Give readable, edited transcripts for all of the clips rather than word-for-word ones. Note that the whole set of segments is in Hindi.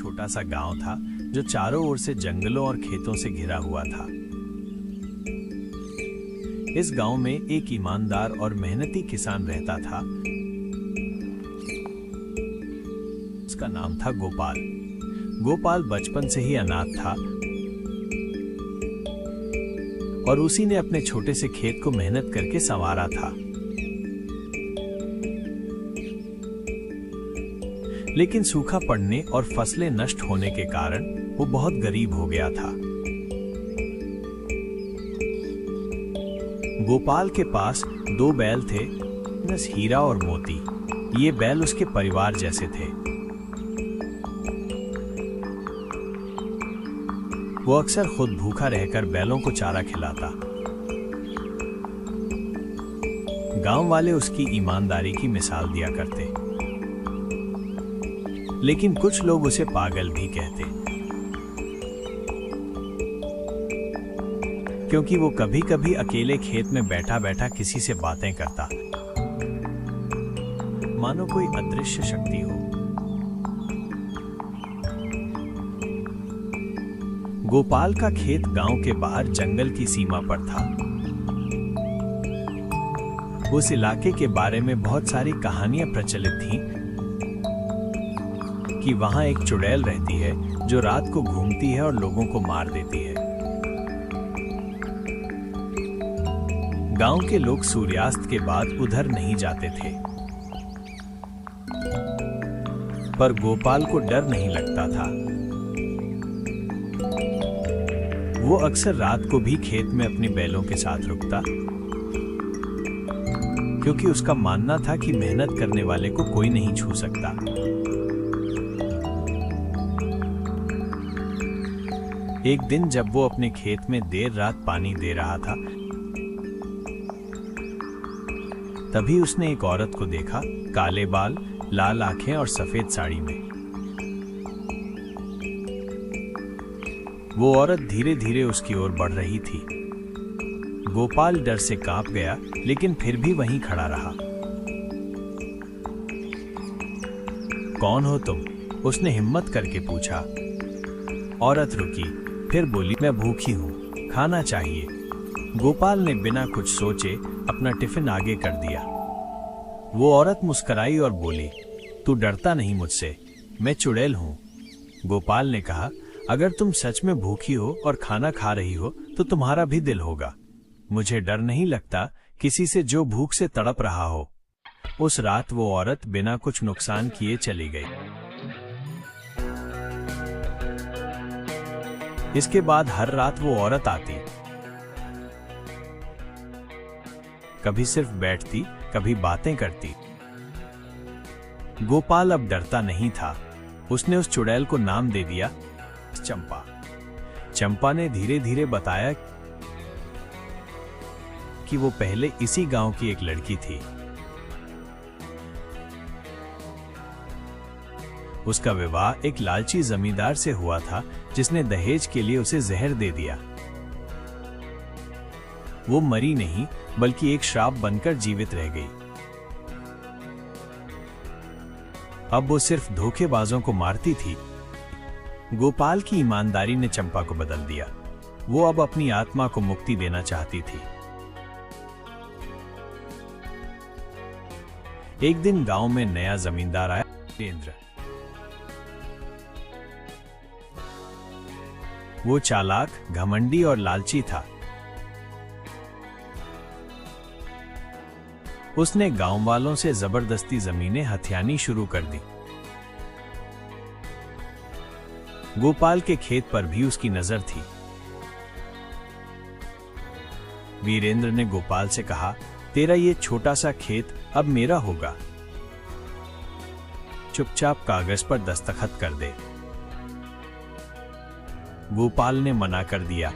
छोटा सा गांव था जो चारों ओर से जंगलों और खेतों से घिरा हुआ था। इस गांव में एक ईमानदार और मेहनती किसान रहता था। उसका नाम था गोपाल। गोपाल बचपन से ही अनाथ था और उसी ने अपने छोटे से खेत को मेहनत करके संवारा था। लेकिन सूखा पड़ने और फसलें नष्ट होने के कारण वो बहुत गरीब हो गया था। गोपाल के पास 2 बैल थे, हीरा और मोती। ये बैल उसके परिवार जैसे थे। वो अक्सर खुद भूखा रहकर बैलों को चारा खिलाता। गांव वाले उसकी ईमानदारी की मिसाल दिया करते, लेकिन कुछ लोग उसे पागल भी कहते, क्योंकि वो कभी-कभी अकेले खेत में बैठा-बैठा किसी से बातें करता, मानो कोई अदृश्य शक्ति हो। गोपाल का खेत गांव के बाहर जंगल की सीमा पर था। उस इलाके के बारे में बहुत सारी कहानियां प्रचलित थीं कि वहां एक चुड़ैल रहती है जो रात को घूमती है और लोगों को मार देती है। गांव के लोग सूर्यास्त के बाद उधर नहीं जाते थे, पर गोपाल को डर नहीं लगता था। वो अक्सर रात को भी खेत में अपनी बैलों के साथ रुकता, क्योंकि उसका मानना था कि मेहनत करने वाले को कोई नहीं छू सकता। एक दिन जब वो अपने खेत में देर रात पानी दे रहा था, तभी उसने एक औरत को देखा, काले बाल, लाल आंखें और सफेद साड़ी में। वो औरत धीरे धीरे उसकी ओर बढ़ रही थी। गोपाल डर से कांप गया, लेकिन फिर भी वहीं खड़ा रहा। कौन हो तुम? उसने हिम्मत करके पूछा। औरत रुकी, फिर बोली, मैं भूखी हूँ, खाना चाहिए। गोपाल ने बिना कुछ सोचे अपना टिफिन आगे कर दिया। वो औरत मुस्कुराई और बोली, तू डरता नहीं मुझसे, मैं चुड़ैल हूँ। गोपाल ने कहा, अगर तुम सच में भूखी हो और खाना खा रही हो तो तुम्हारा भी दिल होगा। मुझे डर नहीं लगता किसी से जो भूख से तड़प रहा हो। उस रात वो औरत बिना कुछ नुकसान किए चली गई। इसके बाद हर रात वो औरत आती, कभी सिर्फ बैठती, कभी बातें करती। गोपाल अब डरता नहीं था। उसने उस चुड़ैल को नाम दे दिया चंपा। चंपा ने धीरे धीरे बताया कि वो पहले इसी गांव की एक लड़की थी। उसका विवाह एक लालची जमींदार से हुआ था, जिसने दहेज के लिए उसे जहर दे दिया। वो मरी नहीं, बल्कि एक श्राप बनकर जीवित रह गई। अब वो सिर्फ धोखेबाजों को मारती थी। गोपाल की ईमानदारी ने चंपा को बदल दिया। वो अब अपनी आत्मा को मुक्ति देना चाहती थी। एक दिन गांव में नया जमींदार आया, वीरेंद्र। वो चालाक, घमंडी और लालची था। उसने गांव वालों से जबरदस्ती जमीनें हथियानी शुरू कर दी। गोपाल के खेत पर भी उसकी नजर थी। वीरेंद्र ने गोपाल से कहा, तेरा ये छोटा सा खेत अब मेरा होगा। चुपचाप कागज पर दस्तखत कर दे। गोपाल ने मना कर दिया।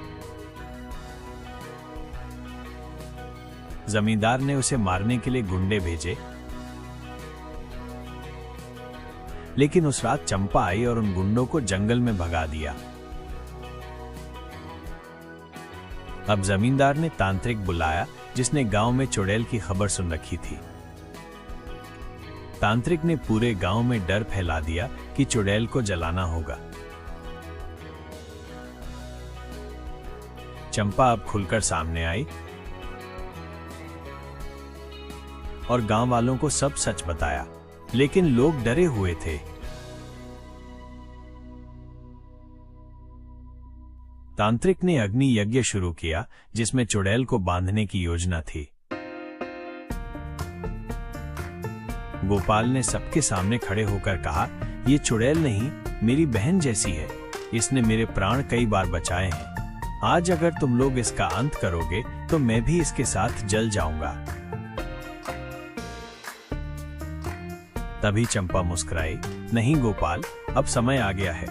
जमींदार ने उसे मारने के लिए गुंडे भेजे, लेकिन उस रात चंपा आई और उन गुंडों को जंगल में भगा दिया। अब जमींदार ने तांत्रिक बुलाया, जिसने गांव में चुड़ैल की खबर सुन रखी थी। तांत्रिक ने पूरे गांव में डर फैला दिया कि चुड़ैल को जलाना होगा। चंपा अब खुलकर सामने आई और गांव वालों को सब सच बताया, लेकिन लोग डरे हुए थे। तांत्रिक ने अग्नि यज्ञ शुरू किया जिसमें चुड़ैल को बांधने की योजना थी। गोपाल ने सबके सामने खड़े होकर कहा, ये चुड़ैल नहीं, मेरी बहन जैसी है। इसने मेरे प्राण कई बार बचाए हैं। आज अगर तुम लोग इसका अंत करोगे तो मैं भी इसके साथ जल जाऊंगा। तभी चंपा मुस्कुराई, नहीं गोपाल, अब समय आ गया है।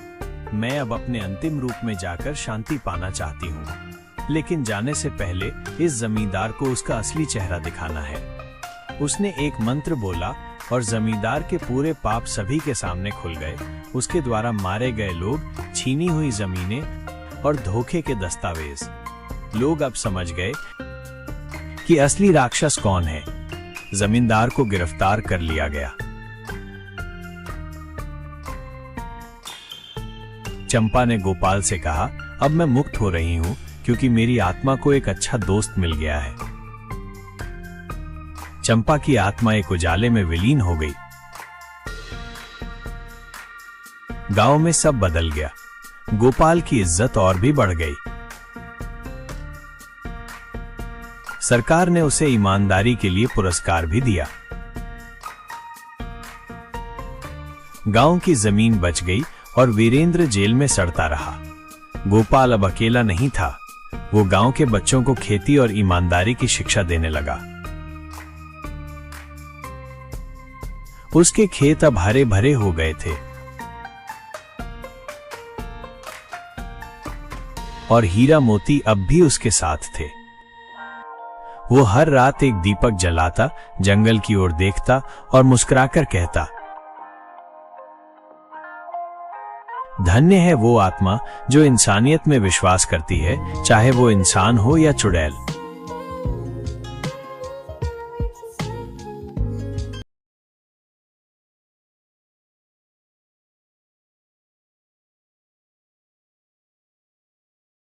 मैं अब अपने अंतिम रूप में जाकर शांति पाना चाहती हूँ, लेकिन जाने से पहले इस जमींदार को उसका असली चेहरा दिखाना है। उसने एक मंत्र बोला और जमींदार के पूरे पाप सभी के सामने खुल गए। उसके द्वारा मारे गए लोग, छीनी हुई जमीनें और धोखे के दस्तावेज। लोग अब समझ गए कि असली राक्षस कौन है। जमींदार को गिरफ्तार कर लिया गया। चंपा ने गोपाल से कहा, अब मैं मुक्त हो रही हूं क्योंकि मेरी आत्मा को एक अच्छा दोस्त मिल गया है। चंपा की आत्मा एक उजाले में विलीन हो गई। गांव में सब बदल गया। गोपाल की इज्जत और भी बढ़ गई। सरकार ने उसे ईमानदारी के लिए पुरस्कार भी दिया। गांव की जमीन बच गई और वीरेंद्र जेल में सड़ता रहा। गोपाल अब अकेला नहीं था। वो गांव के बच्चों को खेती और ईमानदारी की शिक्षा देने लगा। उसके खेत अब हरे भरे हो गए थे और हीरा मोती अब भी उसके साथ थे। वो हर रात एक दीपक जलाता, जंगल की ओर देखता और मुस्कुराकर कहता, धन्य है वो आत्मा जो इंसानियत में विश्वास करती है, चाहे वो इंसान हो या चुड़ैल।